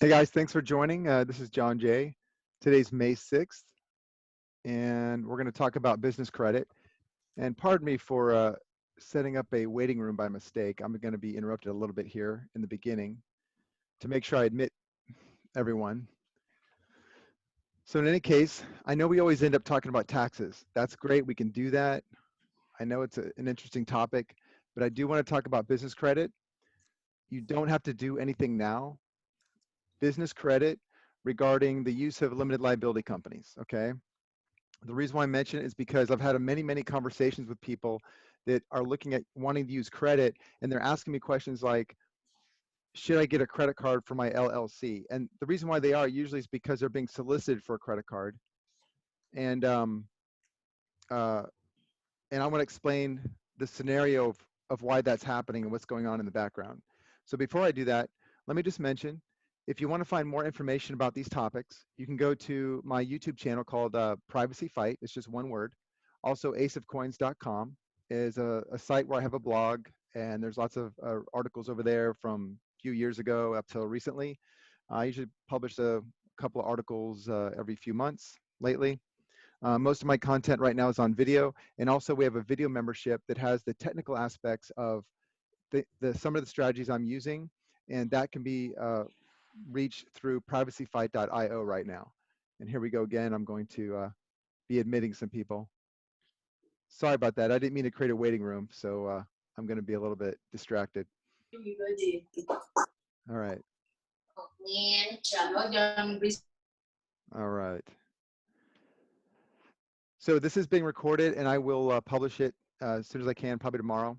Hey guys, thanks for joining. This is John Jay. Today's May 6th, and we're going to talk about business credit. And pardon me for setting up a waiting room by mistake. I'm going to be interrupted a little bit here in the beginning to make sure I admit everyone. So in any case, I know we always end up talking about taxes. That's great. We can do that. I know it's an interesting topic, but I do want to talk about business credit. You don't have to do anything now. Business credit regarding the use of limited liability companies, okay? The reason why I mention it is because I've had many conversations with people that are looking at wanting to use credit, and they're asking me questions like, should I get a credit card for my LLC? And the reason why they are usually is because they're being solicited for a credit card. And uh, and I want to explain the scenario of why that's happening and what's going on in the background. So before I do that, let me just mention, if you want to find more information about these topics, you can go to my YouTube channel called Privacy Fight. It's just one word. Also, aceofcoins.com is a site where I have a blog, and there's lots of articles over there from a few years ago up till recently. I usually publish a couple of articles every few months lately. Most of my content right now is on video, and also we have a video membership that has the technical aspects of some of the strategies I'm using, and that can be reached through privacyfight.io right now. And here we go again. I'm going to be admitting some people. Sorry about that. I didn't mean to create a waiting room, so I'm going to be a little bit distracted. All right. All right. So this is being recorded, and I will publish it as soon as I can, probably tomorrow.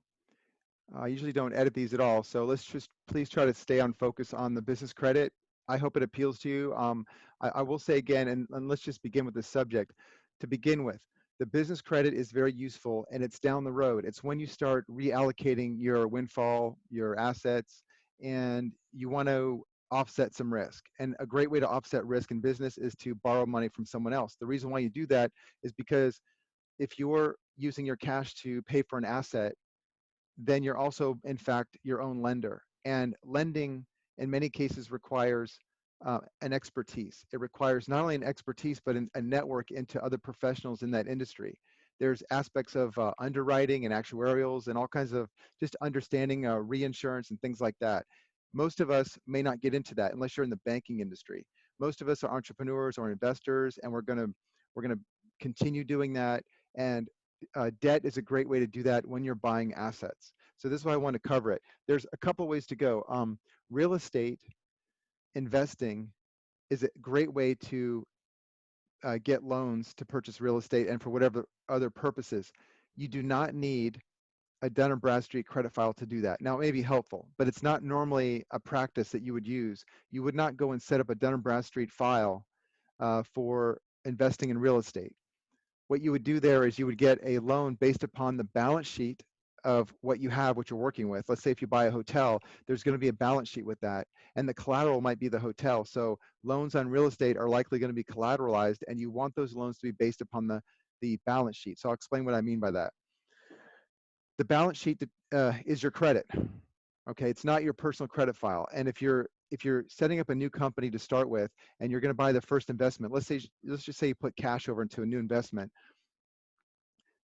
I usually don't edit these at all, so let's just please try to stay on focus on the business credit. I hope it appeals to you. I will say again, and let's just begin with the subject. To begin with, the business credit is very useful, and it's down the road. It's when you start reallocating your windfall, your assets, and you want to offset some risk. And a great way to offset risk in business is to borrow money from someone else. The reason why you do that is because if you're using your cash to pay for an asset, then you're also, in fact, your own lender. And lending, in many cases, requires an expertise. It requires not only an expertise, but a network into other professionals in that industry. There's aspects of underwriting and actuarials and all kinds of just understanding reinsurance and things like that. Most of us may not get into that unless you're in the banking industry. Most of us are entrepreneurs or investors, and we're gonna continue doing that. And debt is a great way to do that when you're buying assets. So this is why I want to cover it. There's a couple ways to go. Real estate investing is a great way to get loans to purchase real estate and for whatever other purposes. You do not need a Dun& Bradstreet credit file to do that. Now, it may be helpful, but it's not normally a practice that you would use. You would not go and set up a Dun& Bradstreet file for investing in real estate. What you would do there is you would get a loan based upon the balance sheet of what you have, what you're working with. Let's say if you buy a hotel, there's going to be a balance sheet with that, and the collateral might be the hotel. So loans on real estate are likely going to be collateralized, and you want those loans to be based upon the balance sheet. So I'll explain what I mean by that. The balance sheet is your credit. Okay, it's not your personal credit file. And if you're setting up a new company to start with, and you're going to buy the first investment, let's just say you put cash over into a new investment,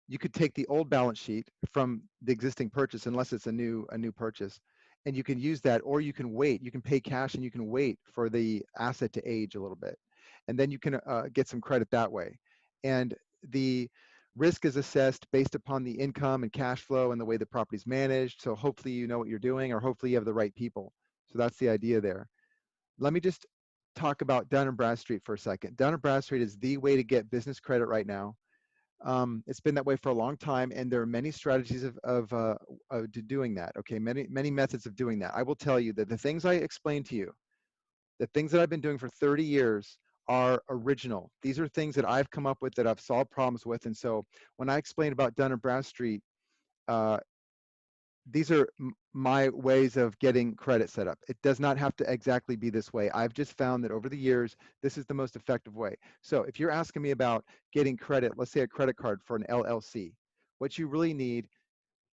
you could take the old balance sheet from the existing purchase, unless it's a new purchase, and you can use that, or you can wait. You can pay cash and you can wait for the asset to age a little bit, and then you can get some credit that way. And the risk is assessed based upon the income and cash flow and the way the property is managed. So hopefully you know what you're doing, or hopefully you have the right people. So that's the idea there. Let me just talk about Dun & Bradstreet for a second. Dun & Bradstreet is the way to get business credit right now. It's been that way for a long time, and there are many strategies of doing that. Okay, many methods of doing that. I will tell you that the things I explained to you, the things that I've been doing for 30 years, are original. These are things that I've come up with, that I've solved problems with. And so when I explain about Dun & Bradstreet, uh, these are my ways of getting credit set up. It does not have to exactly be this way. I've just found that over the years, this is the most effective way. So if you're asking me about getting credit, let's say a credit card for an LLC, what you really need,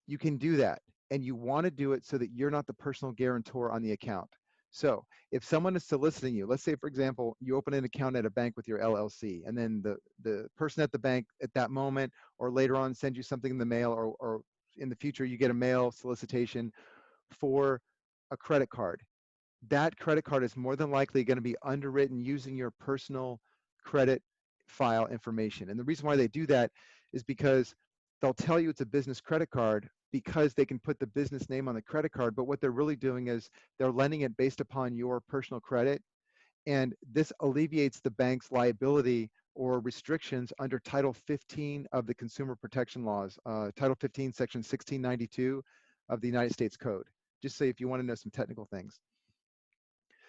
you can do that. And you want to do it so that you're not the personal guarantor on the account. So if someone is soliciting you, let's say, for example, you open an account at a bank with your LLC, and then the person at the bank at that moment or later on sends you something in the mail, or in the future you get a mail solicitation for a credit card. That credit card is more than likely going to be underwritten using your personal credit file information. And the reason why they do that is because they'll tell you it's a business credit card because they can put the business name on the credit card. But what they're really doing is they're lending it based upon your personal credit. And this alleviates the bank's liability or restrictions under Title 15 of the Consumer Protection Laws, Title 15, Section 1692 of the United States Code. Just say if you want to know some technical things.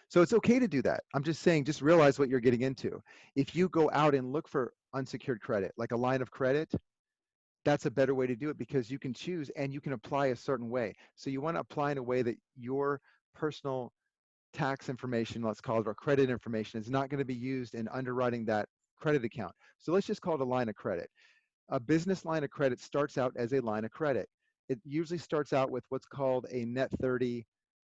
So it's okay to do that. I'm just saying, just realize what you're getting into. If you go out and look for unsecured credit, like a line of credit, that's a better way to do it because you can choose and you can apply a certain way. So you want to apply in a way that your personal tax information, let's call it, or credit information is not going to be used in underwriting that credit account. So let's just call it a line of credit. A business line of credit starts out as a line of credit. It usually starts out with what's called a net 30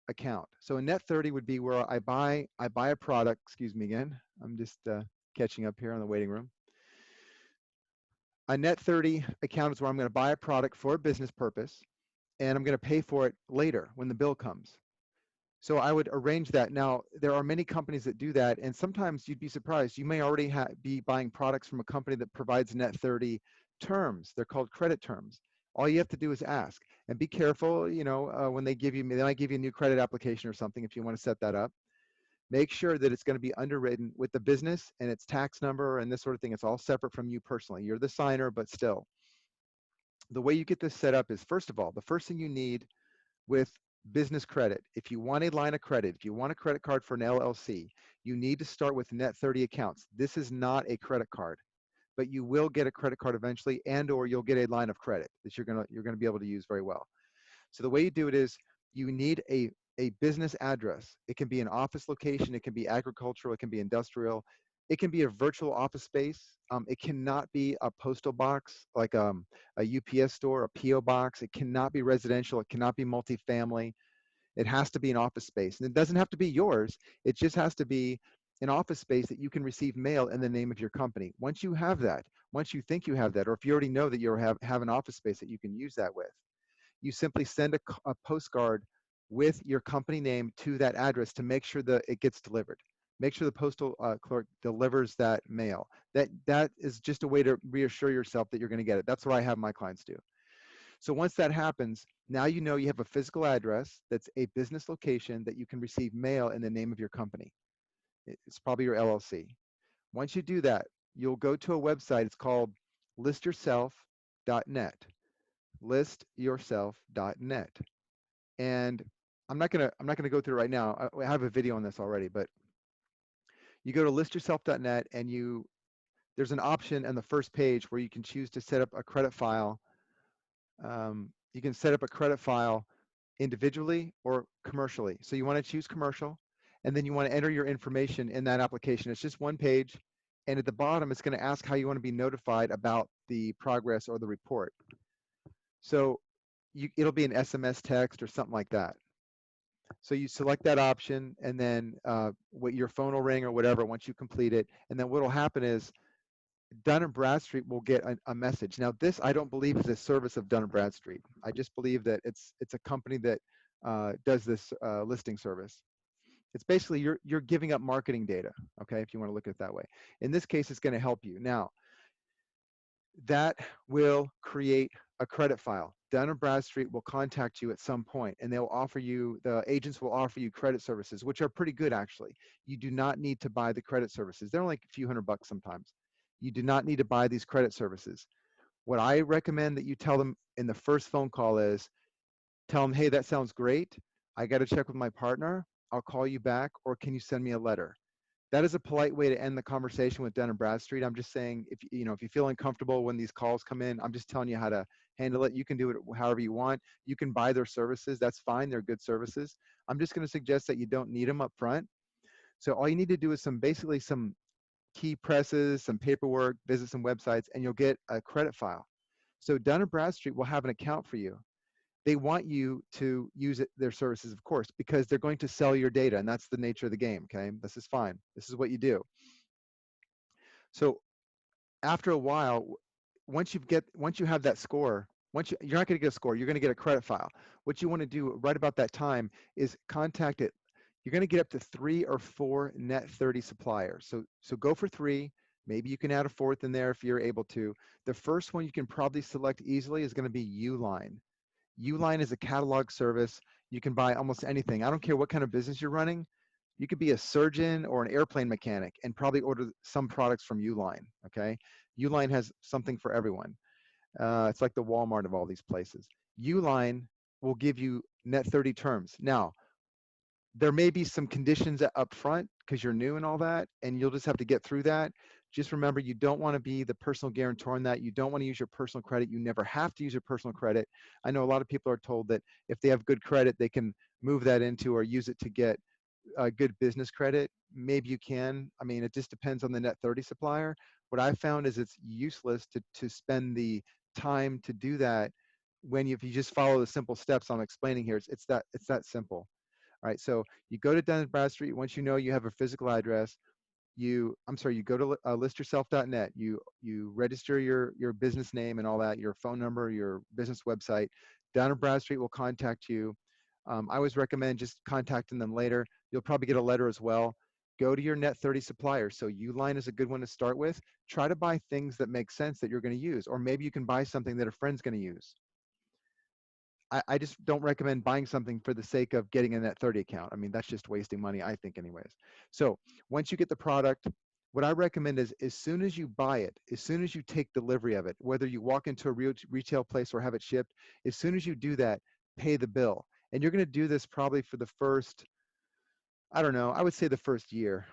account. So a net 30 would be where I buy a product, excuse me again, I'm just catching up here on the waiting room. A net 30 account is where I'm going to buy a product for a business purpose and I'm going to pay for it later when the bill comes. So I would arrange that. Now, there are many companies that do that, and sometimes you'd be surprised. You may already be buying products from a company that provides net 30 terms. They're called credit terms. All you have to do is ask, and be careful. When they might give you a new credit application or something if you want to set that up. Make sure that it's going to be underwritten with the business and its tax number and this sort of thing. It's all separate from you personally. You're the signer, but still. The way you get this set up is, first of all, the first thing you need with business credit, if you want a line of credit, if you want a credit card for an LLC, you need to start with net 30 accounts. This is not a credit card, but you will get a credit card eventually, and or you'll get a line of credit that you're gonna be able to use very well. So the way you do it is you need a business address. It can be an office location, it can be agricultural, it can be industrial, it can be a virtual office space. It cannot be a postal box like a UPS store, a PO box. It cannot be residential. It cannot be multifamily. It has to be an office space, and it doesn't have to be yours. It just has to be an office space that you can receive mail in the name of your company. Once you have that, once you think you have that, or if you already know that you have an office space that you can use that with, you simply send a postcard with your company name to that address to make sure that it gets delivered. Make sure the postal clerk delivers that mail. That is just a way to reassure yourself that you're going to get it. That's what I have my clients do. So once that happens, now you know you have a physical address that's a business location that you can receive mail in the name of your company. It's probably your LLC. Once you do that, you'll go to a website. It's called listyourself.net. Listyourself.net. And I'm not gonna go through it right now. I have a video on this already, but you go to listyourself.net and there's an option on the first page where you can choose to set up a credit file. You can set up a credit file individually or commercially. So you want to choose commercial, and then you want to enter your information in that application. It's just one page, and at the bottom, it's going to ask how you want to be notified about the progress or the report. So it'll be an SMS text or something like that. So you select that option, and then your phone will ring or whatever once you complete it. And then what will happen is Dun & Bradstreet will get a message. Now, this I don't believe is a service of Dun & Bradstreet. I just believe that it's a company that does this listing service. It's basically you're giving up marketing data, okay, if you want to look at it that way. In this case, it's going to help you. Now, that will create a credit file. Dun & Bradstreet will contact you at some point, and the agents will offer you credit services, which are pretty good, actually. You do not need to buy the credit services. They're only a few $100 sometimes. You do not need to buy these credit services. What I recommend that you tell them in the first phone call is, tell them, hey, that sounds great. I got to check with my partner. I'll call you back, or can you send me a letter? That is a polite way to end the conversation with Dun & Bradstreet. I'm just saying, if you feel uncomfortable when these calls come in, I'm just telling you how to handle it. You can do it however you want. You can buy their services. That's fine. They're good services. I'm just going to suggest that you don't need them up front. So all you need to do is basically some key presses, some paperwork, visit some websites, and you'll get a credit file. So Dun & Bradstreet will have an account for you. they want you to use their services, of course, because they're going to sell your data, and that's the nature of the game. Okay, this is fine. This is what you do. So after a while, once you have that score, you're not going to get a score, you're going to get a credit file. What you want to do right about that time is contact it. You're going to get up to 3 or 4 net 30 suppliers. So go for 3. Maybe you can add a 4th in there if you're able to. The first one you can probably select easily is going to be Uline. Uline is a catalog service. You can buy almost anything. I don't care what kind of business you're running. You could be a surgeon or an airplane mechanic and probably order some products from Uline. Okay, Uline has something for everyone. It's like the Walmart of all these places. Uline will give you net 30 terms. Now, there may be some conditions up front because you're new and all that, and you'll just have to get through that. Just remember, you don't want to be the personal guarantor on that. You don't want to use your personal credit. You never have to use your personal credit. I know a lot of people are told that if they have good credit, they can move that into or use it to get good business credit. Maybe you can. I mean, it just depends on the net 30 supplier. What I've found is it's useless to spend the time to do that when if you just follow the simple steps I'm explaining here. It's that simple. All right, so you go to Dun & Bradstreet. Once you know you have a physical address, you go to listyourself.net. You register your business name and all that, your phone number, your business website. Dun & Bradstreet will contact you. I always recommend just contacting them later. You'll probably get a letter as well. Go to your net 30 suppliers. So Uline is a good one to start with. Try to buy things that make sense that you're going to use, or maybe you can buy something that a friend's going to use. I just don't recommend buying something for the sake of getting a net 30 account. I mean, that's just wasting money, I think, anyways. So once you get the product, what I recommend is as soon as you buy it, as soon as you take delivery of it, whether you walk into a retail place or have it shipped, as soon as you do that, pay the bill. And you're going to do this probably for the first, I don't know, I would say the first year.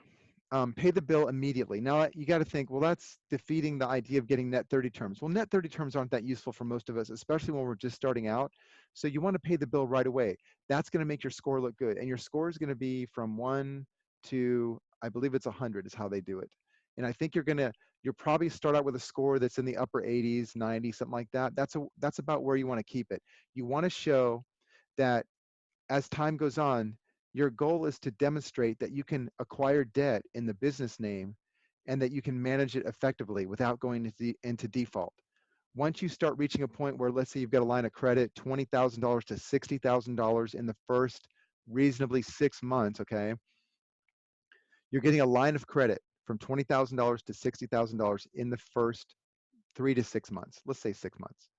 Pay the bill immediately. Now you got to think, well, that's defeating the idea of getting net 30 terms. Well, net 30 terms aren't that useful for most of us, especially when we're just starting out. So you want to pay the bill right away. That's going to make your score look good. And your score is going to be from 1 to, I believe it's 100 is how they do it. And I think you'll probably start out with a score that's in the upper 80s, 90, something like that. That's about where you want to keep it. You want to show that as time goes on, your goal is to demonstrate that you can acquire debt in the business name and that you can manage it effectively without going into default. Once you start reaching a point where, let's say you've got a line of credit, $20,000 to $60,000 in the first reasonably 6 months, okay, you're getting a line of credit from $20,000 to $60,000 in the first 3 to 6 months. Let's say 6 months.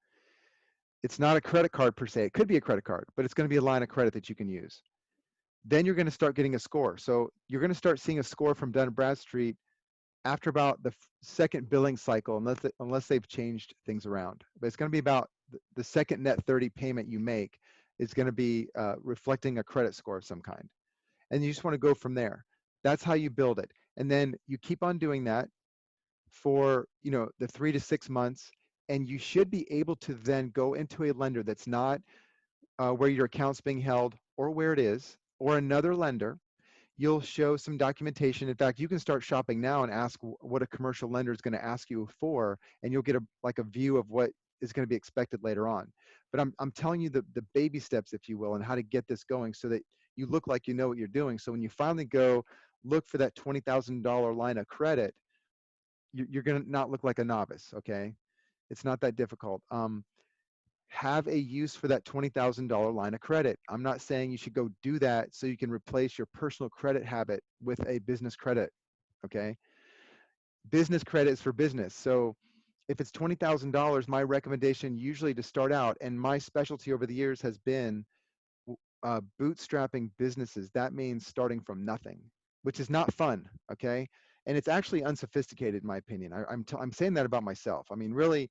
It's not a credit card per se. It could be a credit card, but it's going to be a line of credit that you can use. Then you're going to start getting a score. So you're going to start seeing a score from Dun & Bradstreet after about the second billing cycle, unless they've changed things around. But it's going to be about the second net 30 payment you make is going to be reflecting a credit score of some kind. And you just want to go from there. That's how you build it. And then you keep on doing that for the 3 to 6 months, and you should be able to then go into a lender that's not where your account's being held or where it is, or another lender. You'll show some documentation. In fact, you can start shopping now and ask what a commercial lender is going to ask you for, and you'll get a view of what is going to be expected later on. But I'm telling you the baby steps, if you will, and how to get this going so that you look like you know what you're doing. So when you finally go look for that $20,000 line of credit, you're going to not look like a novice, okay? It's not that difficult. Have a use for that $20,000 line of credit. I'm not saying you should go do that so you can replace your personal credit habit with a business credit, okay? Business credit is for business. So if it's $20,000, my recommendation usually to start out, and my specialty over the years has been bootstrapping businesses. That means starting from nothing, which is not fun, okay? And it's actually unsophisticated, in my opinion. I'm saying that about myself. I mean, really,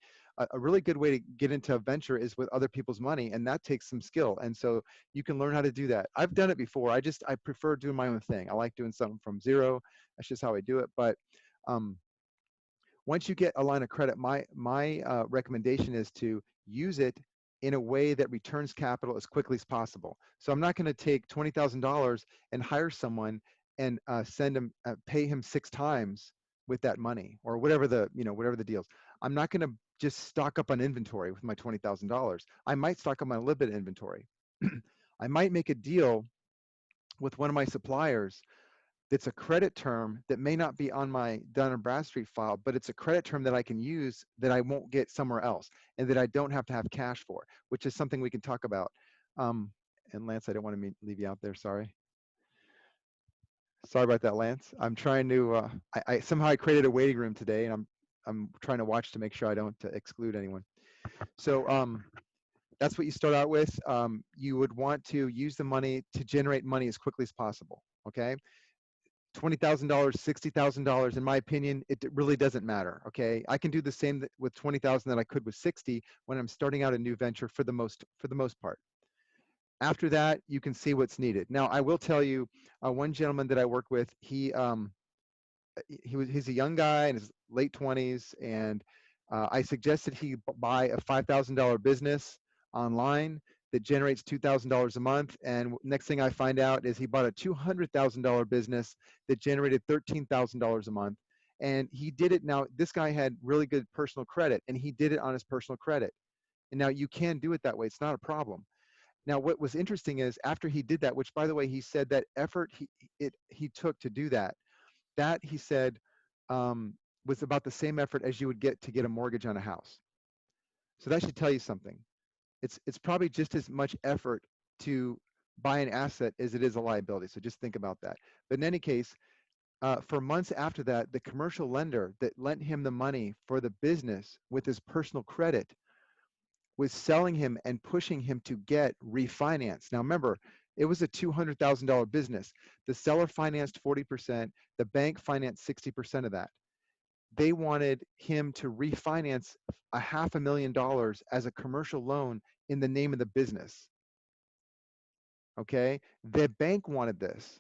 a really good way to get into a venture is with other people's money, and that takes some skill. And so you can learn how to do that. I've done it before. I prefer doing my own thing. I like doing something from zero. That's just how I do it. But once you get a line of credit, my recommendation is to use it in a way that returns capital as quickly as possible. So I'm not going to take $20,000 and hire someone and pay him 6 times with that money, or whatever the deals. I'm not going to just stock up on inventory with my $20,000. I might stock up on a little bit of inventory. I might make a deal with one of my suppliers that's a credit term that may not be on my Dun and Bradstreet file, but it's a credit term that I can use that I won't get somewhere else and that I don't have to have cash for, which is something we can talk about. And Lance, I don't want to leave you out there. Sorry. Sorry about that, Lance. I'm trying to, I somehow I created a waiting room today, and I'm trying to watch to make sure I don't exclude anyone. So that's what you start out with. You would want to use the money to generate money as quickly as possible, okay? $20,000, $60,000, in my opinion, it really doesn't matter, okay? I can do the same with 20,000 that I could with 60 when I'm starting out a new venture for the most part. After that, you can see what's needed. Now, I will tell you, one gentleman that I work with, he's a young guy in his late 20s, and I suggested he buy a $5,000 business online that generates $2,000 a month. And next thing I find out is he bought a $200,000 business that generated $13,000 a month. And he did it. Now, this guy had really good personal credit, and he did it on his personal credit. And now you can do it that way. It's not a problem. Now, what was interesting is after he did that, which by the way, he said that effort he took to do that, that he said was about the same effort as you would get to get a mortgage on a house. So that should tell you something. It's probably just as much effort to buy an asset as it is a liability. So just think about that. But in any case, for months after that, the commercial lender that lent him the money for the business with his personal credit was selling him and pushing him to get refinance. Now remember, it was a $200,000 business. The seller financed 40%, the bank financed 60% of that. They wanted him to refinance $500,000 as a commercial loan in the name of the business. Okay, the bank wanted this.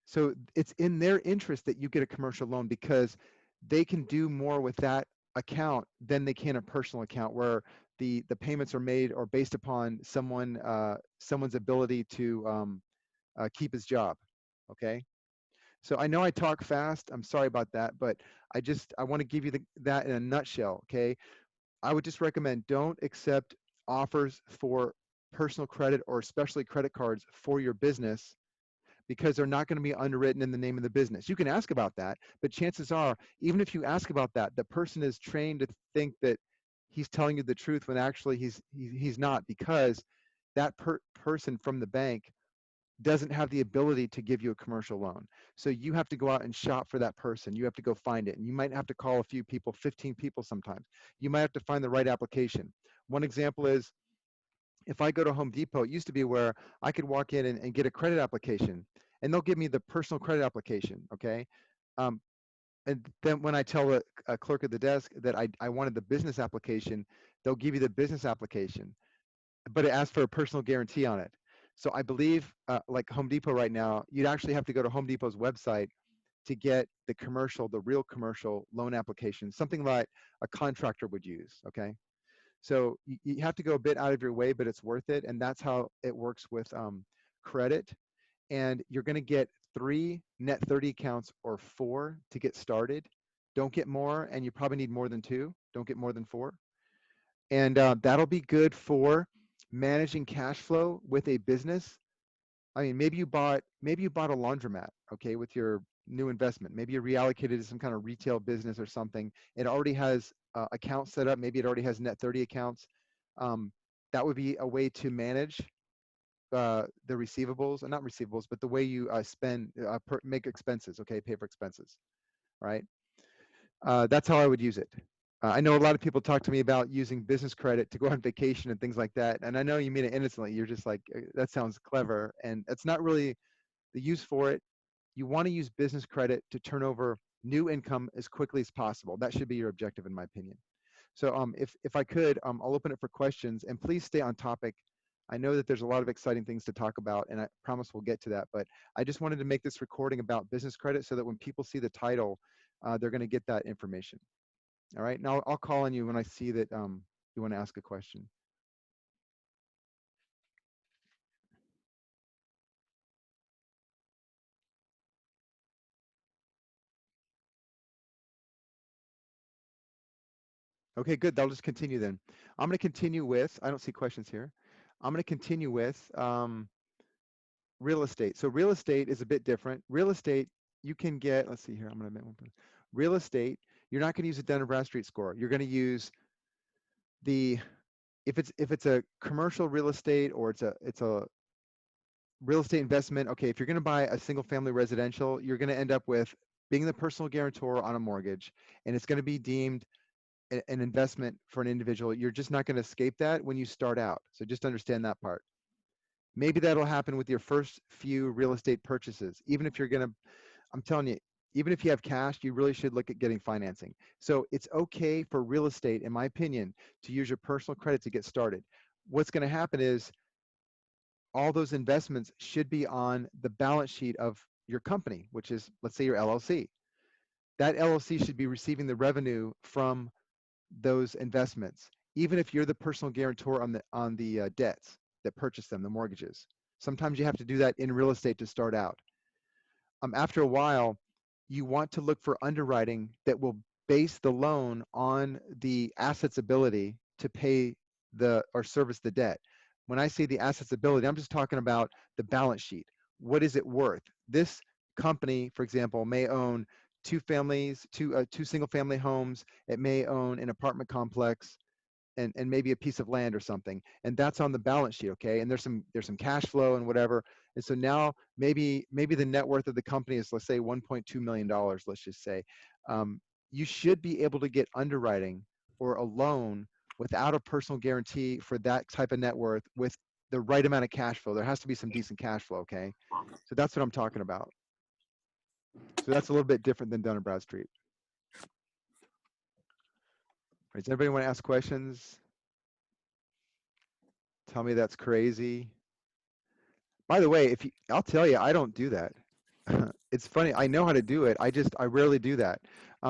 So it's in their interest that you get a commercial loan because they can do more with that account than they can a personal account where the payments are made or based upon someone's ability to keep his job. Okay, so I know I talk fast. I'm sorry about that, but I want to give you that in a nutshell. Okay, I would just recommend don't accept offers for personal credit or especially credit cards for your business because they're not going to be underwritten in the name of the business. You can ask about that, but chances are, even if you ask about that, the person is trained to think that he's telling you the truth when actually he's not, because that person from the bank doesn't have the ability to give you a commercial loan. So you have to go out and shop for that person. You have to go find it. And you might have to call a few people, 15 people sometimes. You might have to find the right application. One example is if I go to Home Depot, it used to be where I could walk in and get a credit application, and they'll give me the personal credit application, okay? And then when I tell a clerk at the desk that I wanted the business application, they'll give you the business application, but it asks for a personal guarantee on it. So I believe, like Home Depot right now, you'd actually have to go to Home Depot's website to get the real commercial loan application, something like a contractor would use, okay? So you have to go a bit out of your way, but it's worth it. And that's how it works with credit. And you're going to get 3 net 30 accounts or 4 to get started. Don't get more, and you probably need more than 2. Don't get more than 4. And that'll be good for managing cash flow with a business. I mean, maybe you bought a laundromat, okay, with your new investment. Maybe you reallocated to some kind of retail business or something. It already has accounts set up. Maybe it already has net 30 accounts. That would be a way to manage the receivables, not receivables, but the way you make expenses, okay, pay for expenses, right? That's how I would use it. I know a lot of people talk to me about using business credit to go on vacation and things like that. And I know you mean it innocently. You're just like, that sounds clever. And it's not really the use for it. You want to use business credit to turn over new income as quickly as possible. That should be your objective, in my opinion. So if I could, I'll open it for questions, and please stay on topic. I know that there's a lot of exciting things to talk about, and I promise we'll get to that. But I just wanted to make this recording about business credit so that when people see the title, they're going to get that information. All right. Now I'll call on you when I see that you want to ask a question. Okay, good. I'll just continue then. I'm going to continue with, I don't see questions here. I'm going to continue with real estate. So real estate is a bit different. Real estate, you can get, let's see here, I'm going to make one. Real estate, you're not going to use a Dun& Bradstreet score. You're going to use the, if it's a commercial real estate or it's a real estate investment, okay, if you're going to buy a single family residential, you're going to end up with being the personal guarantor on a mortgage, and it's going to be deemed an investment for an individual. You're just not going to escape that when you start out. So just understand that part. Maybe that'll happen with your first few real estate purchases. Even if you're going to, I'm telling you, even if you have cash, you really should look at getting financing. So it's okay for real estate, in my opinion, to use your personal credit to get started. What's going to happen is all those investments should be on the balance sheet of your company, which is, let's say, your LLC. That LLC should be receiving the revenue from those investments, even if you're the personal guarantor on the debts that purchase them, the mortgages. Sometimes you have to do that in real estate to start out. After a while, you want to look for underwriting that will base the loan on the asset's ability to pay the or service the debt. When I say the asset's ability, I'm just talking about the balance sheet. What is it worth? This company, for example, may own two single family homes. It may own an apartment complex and maybe a piece of land or something, and that's on the balance sheet. Okay, and there's some cash flow and whatever, and so now maybe the net worth of the company is, let's say, $1.2 million, let's just say. You should be able to get underwriting or a loan without a personal guarantee for that type of net worth with the right amount of cash flow. There has to be some decent cash flow. Okay, so that's what I'm talking about. So that's a little bit different than Dun& Bradstreet. Does anybody want to ask questions? Tell me that's crazy. By the way, I'll tell you, I don't do that. It's funny. I know how to do it. I rarely do that.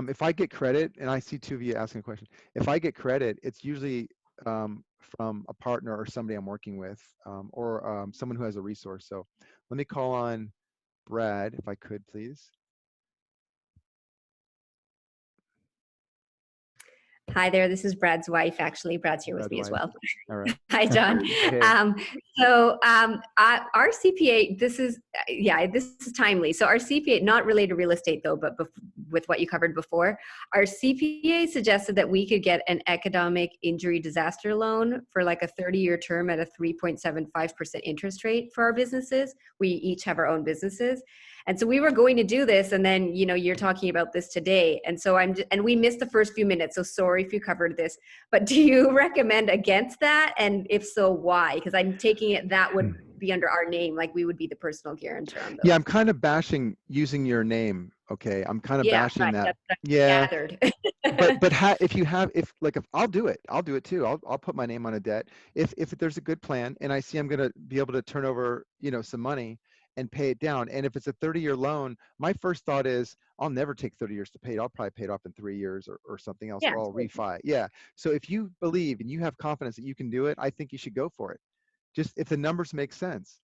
If I get credit, and I see two of you asking a question, if I get credit, it's usually from a partner or somebody I'm working with, or someone who has a resource. So let me call on Brad, if I could, please. Hi there, this is Brad's wife. Actually, Brad's here with Brad's me as wife. well. All right. Hi, John. Hey. Our CPA, this is timely. So our CPA, not related to real estate though, but with what you covered before, our CPA suggested that we could get an economic injury disaster loan for like a 30-year term at a 3.75% interest rate for our businesses. We each have our own businesses. And so we were going to do this, and then you're talking about this today, and so and we missed the first few minutes. So sorry if you covered this, but do you recommend against that? And if so, why? Because I'm taking it that would be under our name, like we would be the personal guarantor on those. Yeah, I'm kind of bashing using your name. Okay, I'm kind of bashing right. that. That's Yeah, gathered. but if I'll do it too. I'll put my name on a debt if there's a good plan and I see I'm going to be able to turn over some money and pay it down. And if it's a 30-year loan, my first thought is I'll never take 30 years to pay it. I'll probably pay it off in 3 years or something else, Yeah, or I'll refi. Yeah. So if you believe and you have confidence that you can do it, I think you should go for it. Just if the numbers make sense.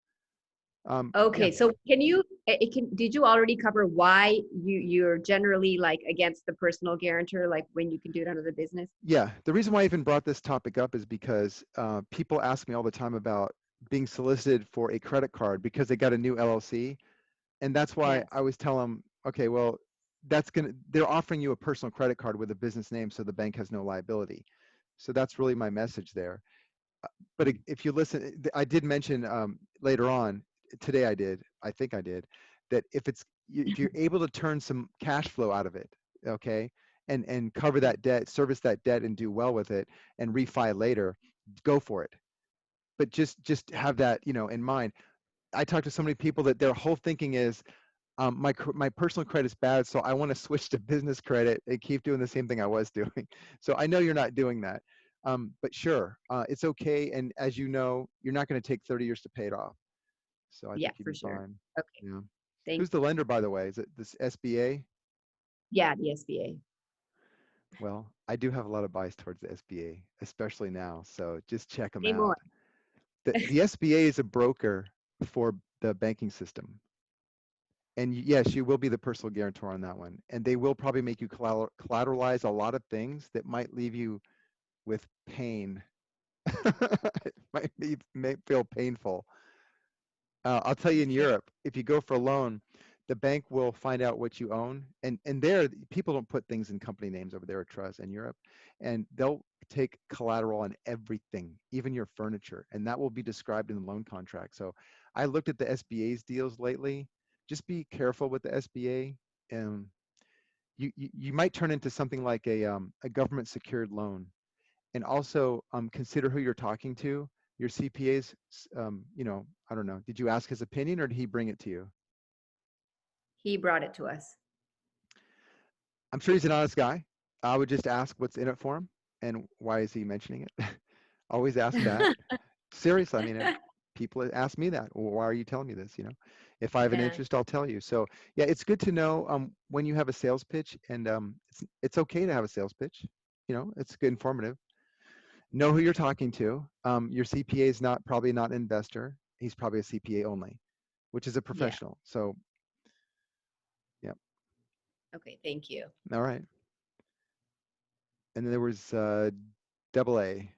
Okay, Yeah. so did you already cover why you're generally like against the personal guarantor, like when you can do it under the business? Yeah, the reason why I even brought this topic up is because people ask me all the time about being solicited for a credit card because they got a new LLC, and that's why Yes. I always tell them, okay, well, they're offering you a personal credit card with a business name, so the bank has no liability. So that's really my message there. But if you listen, I did mention later on today, I think I did, that if you're able to turn some cash flow out of it, okay, and cover that debt, service that debt, and do well with it, and refi later, go for it. But just have that in mind. I talk to so many people that their whole thinking is, my personal credit is bad, so I want to switch to business credit and keep doing the same thing I was doing. So I know you're not doing that. But sure, it's okay. And as you know, you're not going to take 30 years to pay it off. So I Yeah, think you'd for be sure. fine. Okay, Yeah. thank Who's the lender, by the way? Is it this SBA? Yeah, the SBA. Well, I do have a lot of bias towards the SBA, especially now. So just check them Say more. out. The SBA is a broker for the banking system. And yes, you will be the personal guarantor on that one. And they will probably make you collateralize a lot of things that might leave you with pain. It may feel painful. I'll tell you, in Okay. Europe, if you go for a loan, the bank will find out what you own. And there, people don't put things in company names over there at trust in Europe. And they'll take collateral on everything, even your furniture. And that will be described in the loan contract. So I looked at the SBA's deals lately. Just be careful with the SBA. Um, you might turn into something like a government secured loan. And also consider who you're talking to. Your CPA's, I don't know. Did you ask his opinion or did he bring it to you? He brought it to us. I'm sure he's an honest guy. I would just ask what's in it for him and why is he mentioning it. Always ask that. Seriously, I mean, people ask me that. Well, why are you telling me this? If I have an Yeah. interest, I'll tell you. So yeah, it's good to know when you have a sales pitch, and it's okay to have a sales pitch. It's good, informative. Know who you're talking to. Your CPA is probably not an investor. He's probably a CPA only, which is a Yeah. professional. So yeah, Okay. Thank you. all right. And then there was double A,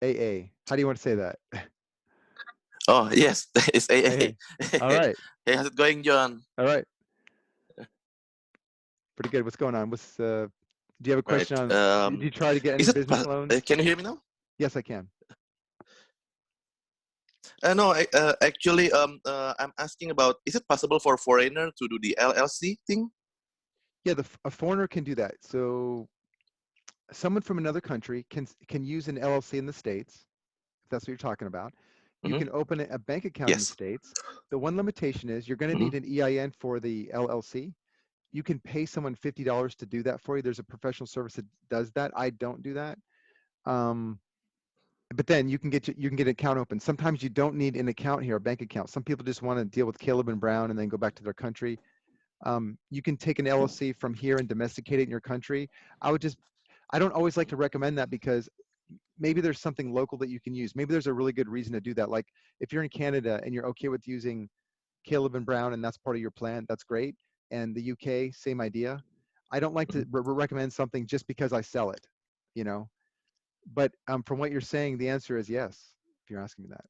AA. How do you want to say that? Oh, yes, it's AA. AA. All right. Hey, how's it going, John? All right. Pretty good. What's going on? Do you have a Right. question on, did you try to get any business loans? Can you hear me now? Yes, I can. No, actually, I'm asking about, is it possible for a foreigner to do the LLC thing? Yeah, a foreigner can do that. So someone from another country can use an LLC in the States, if that's what you're talking about. You Mm-hmm. can open a bank account in the Yes. States. The one limitation is you're going to Mm-hmm. need an EIN for the LLC. You can pay someone $50 to do that for you. There's a professional service that does that. I don't do that. But then you can get an account open. Sometimes you don't need an account here, a bank account. Some people just want to deal with Caleb and Brown and then go back to their country. You can take an LLC from here and domesticate it in your country. I don't always like to recommend that because maybe there's something local that you can use. Maybe there's a really good reason to do that. Like if you're in Canada and you're okay with using Caleb and Brown and that's part of your plan, that's great. And the UK, same idea. I don't like to recommend something just because I sell it, you know. But from what you're saying, the answer is yes, if you're asking me that.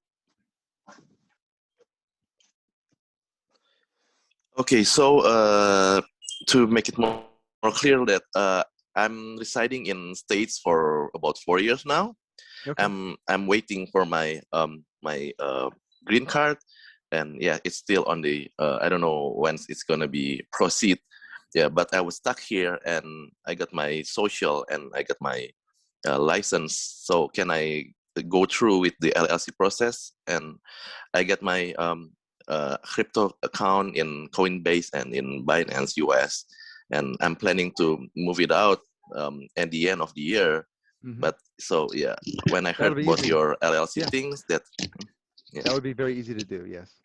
Okay, so to make it more clear that I'm residing in States for about 4 years now. Okay. I'm waiting for my my green card, and yeah, it's still on the I don't know when it's gonna be proceed. Yeah, but I was stuck here, and I got my social and I got my license. So can I go through with the LLC process? And I get my crypto account in Coinbase and in Binance US, and I'm planning to move it out at the end of the year. Mm-hmm. But so yeah, when I heard about easy. your LLC Yeah. things, that would be very easy to do. Yes.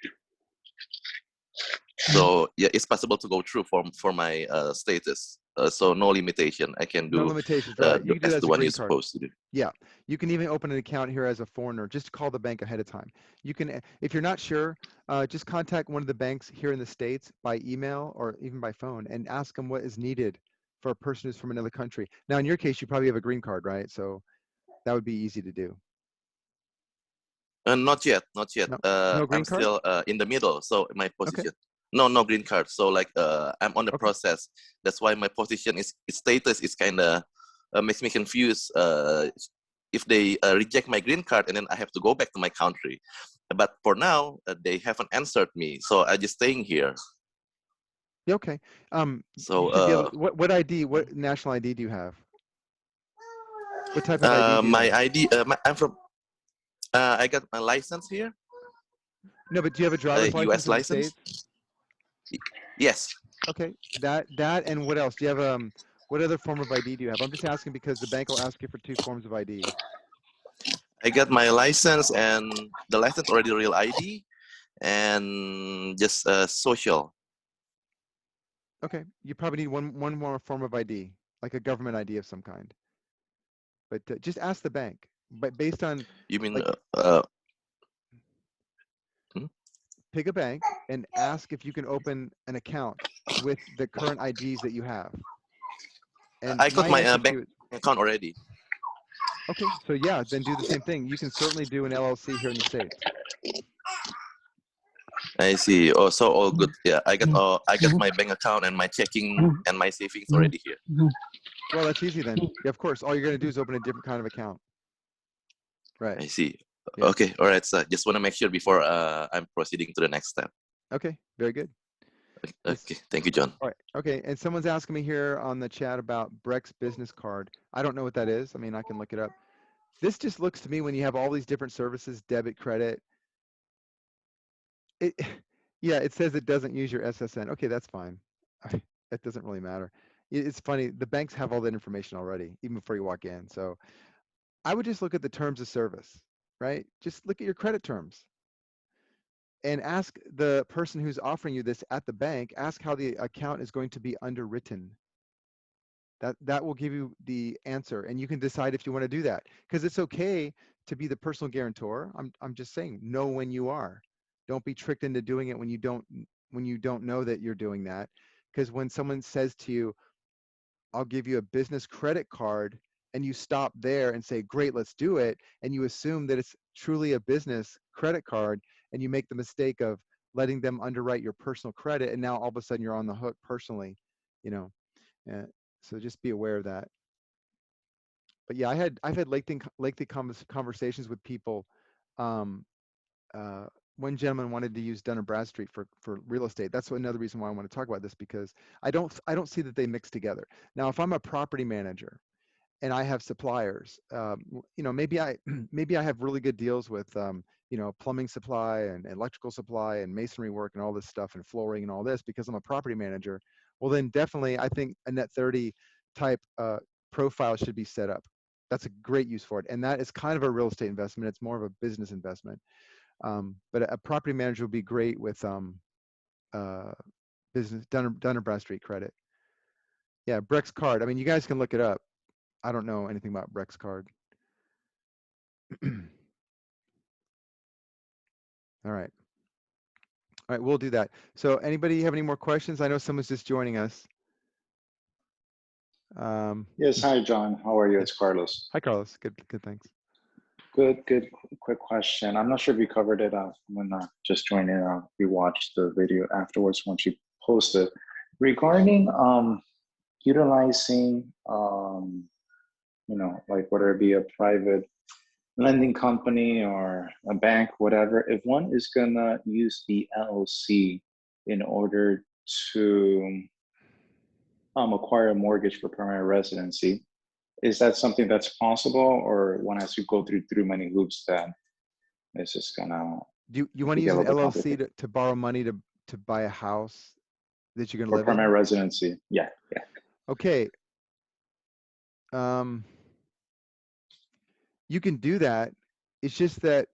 So yeah, it's possible to go through for my status. So no limitation. I can do No limitations, right? You can do that as as the a one green you're card. supposed to do. Yeah, you can even open an account here as a foreigner. Just call the bank ahead of time. You can, if you're not sure, just contact one of the banks here in the States by email or even by phone and ask them what is needed for a person who's from another country. Now, in your case, you probably have a green card, right? So that would be easy to do. Not yet, not yet. No green I'm card? still in the middle. So my position, Okay. no green card. So like I'm on the Okay. process. That's why my position its status is kind of makes me confused. If they reject my green card and then I have to go back to my country. But for now, they haven't answered me, so I'm just staying here. Yeah, okay. So you should be able to, what ID, what national ID do you have? What type of ID do you my have? ID, I'm from. I got my license here. No, but do you have a driver's license U.S. in the license? States? Yes. Okay, that and what else? Do you have what other form of ID do you have? I'm just asking because the bank will ask you for 2 forms of ID. I got my license, and the license already real ID, and just social. Okay, you probably need one more form of ID, like a government ID of some kind. But just ask the bank. But based on You mean like pick a bank and ask if you can open an account with the current IDs that you have. And I got my my answer to bank you, account already. okay, so yeah, then do the same thing. You can certainly do an LLC here in the States. I see. Oh, so all good. Yeah, I got my bank account and my checking and my savings already here. Well, that's easy then. Yeah, of course. All you're going to do is open a different kind of account. Right. I see. Yeah. Okay. All right. So just want to make sure before I'm proceeding to the next step. Okay. Very good. Yes. Okay. Thank you, John. All right. Okay. And someone's asking me here on the chat about Brex business card. I don't know what that is. I mean, I can look it up. This just looks to me when you have all these different services, debit, credit. It, yeah, it says it doesn't use your SSN. Okay, that's fine. That doesn't really matter. It's funny. The banks have all that information already, even before you walk in. So I would just look at the terms of service, right? Just look at your credit terms and ask the person who's offering you this at the bank, ask how the account is going to be underwritten. That will give you the answer, and you can decide if you want to do that, because it's okay to be the personal guarantor. I'm just saying, know when you are. Don't be tricked into doing it when you don't know that you're doing that. Because when someone says to you, I'll give you a business credit card, and you stop there and say, great, let's do it, and you assume that it's truly a business credit card, and you make the mistake of letting them underwrite your personal credit, and now all of a sudden you're on the hook personally, you know. So just be aware of that. But yeah, I've had lengthy conversations with people. Um, one gentleman wanted to use Dun & Bradstreet for real estate. That's another reason why I want to talk about this, because I don't see that they mix together. Now, if I'm a property manager and I have suppliers, you know, maybe I maybe I have really good deals with you know, plumbing supply and electrical supply and masonry work and all this stuff and flooring and all this, because I'm a property manager. Well, then definitely I think a net 30 type profile should be set up. That's a great use for it, and that is kind of a real estate investment. It's more of a business investment. But a property manager would be great with business Dun & Bradstreet credit. Yeah, Brex card. I mean, you guys can look it up. I don't know anything about Brex card. All right. All right, we'll do that. So anybody have any more questions? I know someone's just joining us. Yes, hi, John. How are you? It's Carlos. Hi, Carlos. Good, thanks. Good. Quick question. I'm not sure if you covered it. I'm gonna just join in. I'll rewatch the video afterwards once you post it. Regarding utilizing, you know, like whether it be a private lending company or a bank, whatever, if one is gonna use the LLC in order to acquire a mortgage for permanent residency, is that something that's possible, or one has to go through many loops that it's just gonna Do you want to use get a an little bit LLC complicated? to borrow money to buy a house that you're going to For live in? permanent residency? Yeah. Okay. You can do that. It's just that,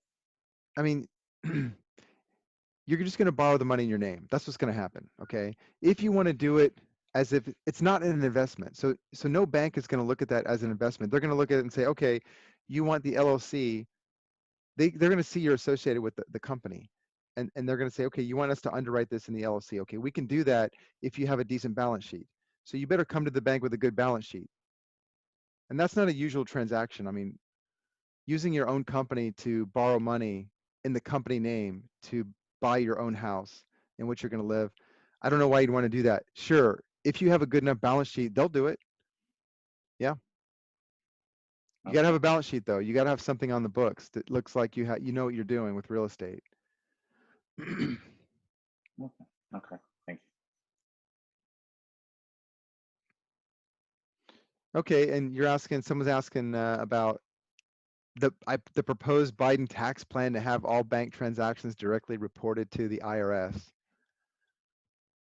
I mean, you're just going to borrow the money in your name. That's what's going to happen. Okay. If you want to do it as if it's not an investment, so no bank is going to look at that as an investment. They're going to look at it and say, okay, you want the LLC. They're going to see you're associated with the company, and they're going to say, okay, you want us to underwrite this in the LLC. Okay, we can do that if you have a decent balance sheet. So you better come to the bank with a good balance sheet. And that's not a usual transaction. I mean, using your own company to borrow money in the company name to buy your own house in which you're going to live, I don't know why you'd want to do that. Sure, if you have a good enough balance sheet, they'll do it. Yeah. You got to have a balance sheet, though. You got to have something on the books that looks like you know what you're doing with real estate. Okay. Thank you. Okay, and someone's asking about the proposed Biden tax plan to have all bank transactions directly reported to the IRS.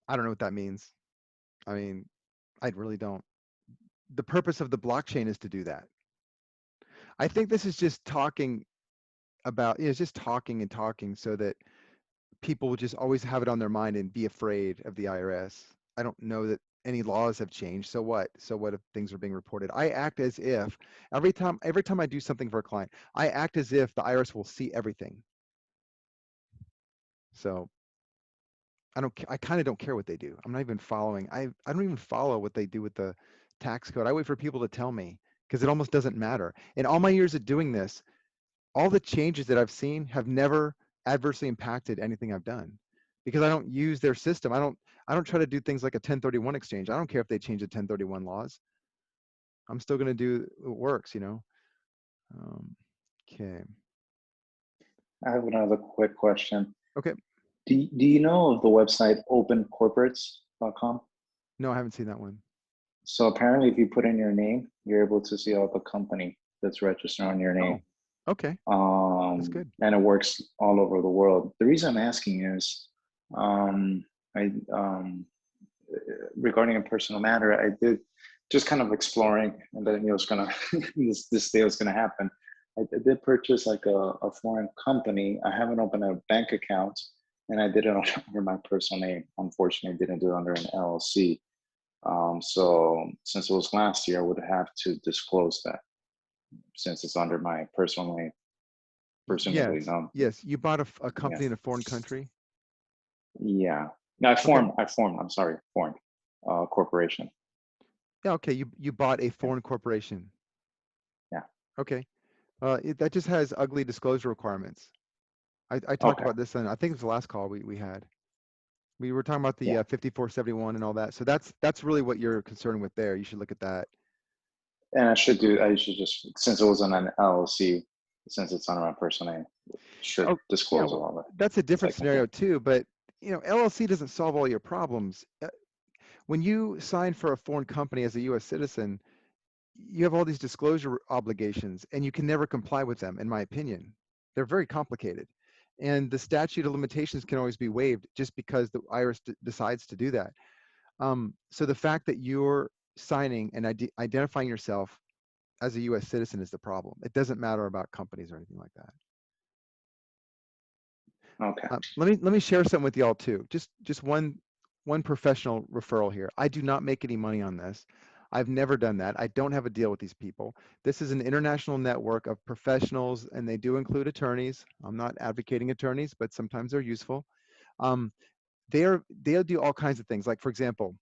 I don't know what that means. I mean, I really don't. The purpose of the blockchain is to do that. I think this is just talking about, it's just talking and talking so that people will just always have it on their mind and be afraid of the IRS. I don't know that any laws have changed. So what? So what if things are being reported? I act as if every time I do something for a client, I act as if the IRS will see everything. So I kind of don't care what they do. I'm not even following. I don't even follow what they do with the tax code. I wait for people to tell me because it almost doesn't matter. In all my years of doing this, all the changes that I've seen have never adversely impacted anything I've done because I don't use their system. I don't try to do things like a 1031 exchange. I don't care if they change the 1031 laws. I'm still going to do what works, you know. Okay. I have another quick question. Okay. Do you know of the website opencorporates.com? No, I haven't seen that one. So apparently, if you put in your name, you're able to see all the company that's registered on your name. Oh, okay. That's good. And it works all over the world. The reason I'm asking is, regarding a personal matter, I did just kind of exploring, and then it was gonna this day was gonna happen. I did purchase like a foreign company. I haven't opened a bank account, and I did it under my personal name. Unfortunately, I didn't do it under an LLC. So since it was last year, I would have to disclose that since it's under my personal name. Presumably, Yes. no. Yes. You bought a company in a foreign country. Yeah. No, I formed. I'm sorry, formed corporation. Yeah. Okay. You bought a foreign corporation. Yeah. Okay. That just has ugly disclosure requirements. I talked about this on, I think it was the last call we had. We were talking about the 5471 and all that. So that's really what you're concerned with there. You should look at that. And I should just, since it was on an LLC, since it's under my personal name, should disclose all of it. That's a different scenario too, but you know, LLC doesn't solve all your problems. When you sign for a foreign company as a US citizen, you have all these disclosure obligations and you can never comply with them, in my opinion. They're very complicated. And the statute of limitations can always be waived just because the IRS decides to do that. So the fact that you're signing and identifying yourself as a US citizen is the problem. It doesn't matter about companies or anything like that. Okay. Let me share something with y'all too. Just one professional referral here. I do not make any money on this. I've never done that. I don't have a deal with these people. This is an international network of professionals, and they do include attorneys. I'm not advocating attorneys, but sometimes they're useful. They'll do all kinds of things. Like, for example,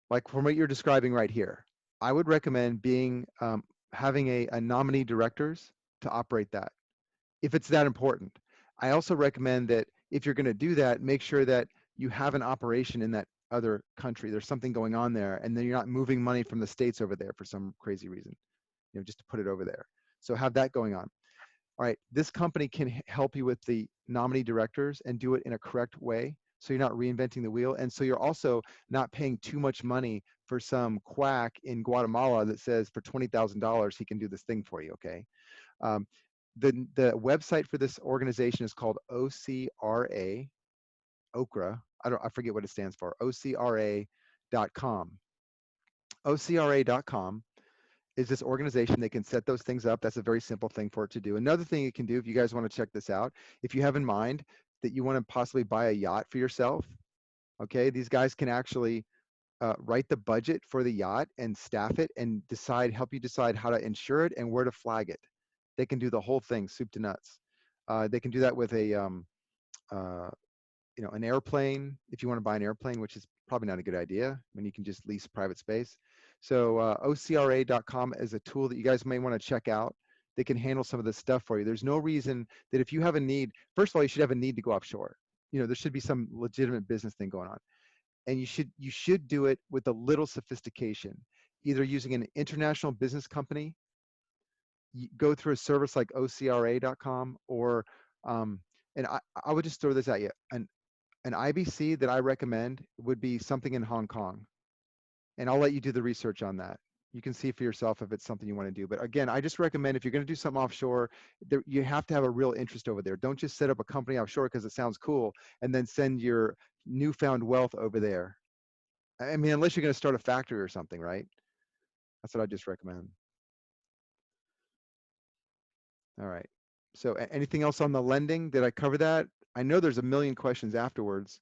like from what you're describing right here, I would recommend having a nominee directors to operate that, if it's that important. I also recommend that if you're going to do that, make sure that you have an operation in that other country. There's something going on there, and then you're not moving money from the States over there for some crazy reason, you know, just to put it over there. So have that going on. All right, this company can help you with the nominee directors and do it in a correct way, so you're not reinventing the wheel, and so you're also not paying too much money for some quack in Guatemala that says for $20,000 he can do this thing for you. Okay. The website for this organization is called OCRA, OCRA. I forget what it stands for. OCRA.com. OCRA.com is this organization. They can set those things up. That's a very simple thing for it to do. Another thing you can do, if you guys want to check this out, if you have in mind that you want to possibly buy a yacht for yourself, okay, these guys can actually write the budget for the yacht and staff it and help you decide how to insure it and where to flag it. They can do the whole thing, soup to nuts. They can do that with an airplane, if you want to buy an airplane, which is probably not a good idea when you can just lease private space. So OCRA.com is a tool that you guys may want to check out. They can handle some of this stuff for you. There's no reason that if you have a need, first of all, you should have a need to go offshore. You know, there should be some legitimate business thing going on. And you should do it with a little sophistication, either using an international business company, go through a service like OCRA.com, or and I would just throw this at you. An IBC that I recommend would be something in Hong Kong. And I'll let you do the research on that. You can see for yourself if it's something you want to do. But again, I just recommend if you're going to do something offshore, you have to have a real interest over there. Don't just set up a company offshore because it sounds cool and then send your newfound wealth over there. I mean, unless you're going to start a factory or something, right? That's what I just recommend. All right. So anything else on the lending? Did I cover that? I know there's a million questions afterwards,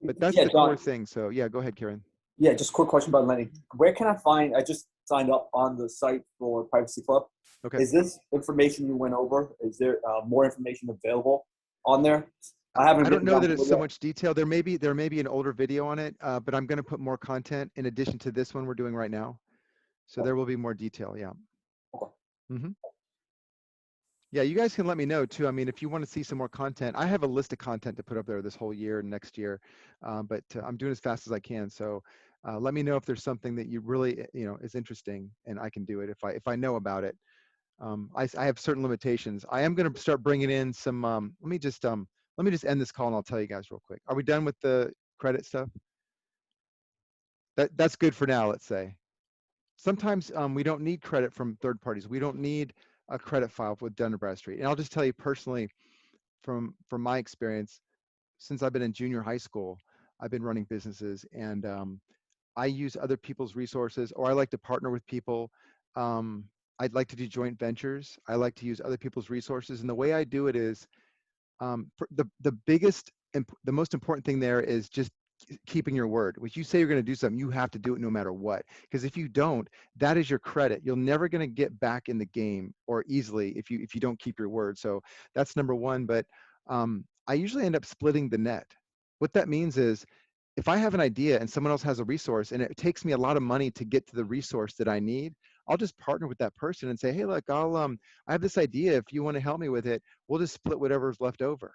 but that's the core thing. So yeah, go ahead, Kieran. Yeah, just a quick question about lending. Where can I find, I just signed up on the site for Privacy Club. Okay. Is this information you went over, is there more information available on there? I haven't I don't bitten know down that to it's it so yet. much detail. There may be an older video on it, but I'm going to put more content in addition to this one we're doing right now. So there will be more detail. Yeah. Okay. hmm Yeah, you guys can let me know too. I mean, if you want to see some more content, I have a list of content to put up there this whole year and next year, but I'm doing as fast as I can. So let me know if there's something that you really, is interesting, and I can do it if I know about it. I have certain limitations. I am going to start bringing in some. Let me just end this call and I'll tell you guys real quick. Are we done with the credit stuff? That's good for now. Let's say. Sometimes we don't need credit from third parties. We don't need a credit file with Dun& Bradstreet. And I'll just tell you personally, from my experience, since I've been in junior high school, I've been running businesses, and I use other people's resources, or I like to partner with people. I'd like to do joint ventures. I like to use other people's resources, and the way I do it is the biggest, the most important thing there is just keeping your word. When you say you're going to do something, you have to do it no matter what. Because if you don't, that is your credit. You're never going to get back in the game or easily if you don't keep your word. So that's number one. But I usually end up splitting the net. What that means is, if I have an idea and someone else has a resource and it takes me a lot of money to get to the resource that I need, I'll just partner with that person and say, hey, look, I have this idea. If you want to help me with it, we'll just split whatever's left over.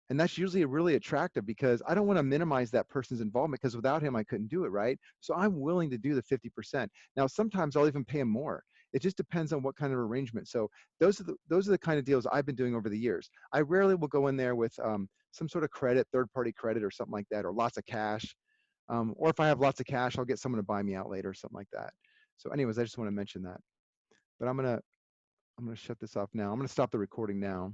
And that's usually really attractive because I don't want to minimize that person's involvement, because without him, I couldn't do it, right? So I'm willing to do the 50%. Now, sometimes I'll even pay him more. It just depends on what kind of arrangement. So those are the kind of deals I've been doing over the years. I rarely will go in there with some sort of credit, third-party credit or something like that, or lots of cash. Or if I have lots of cash, I'll get someone to buy me out later or something like that. So anyways, I just want to mention that. But I'm gonna shut this off now. I'm gonna stop the recording now.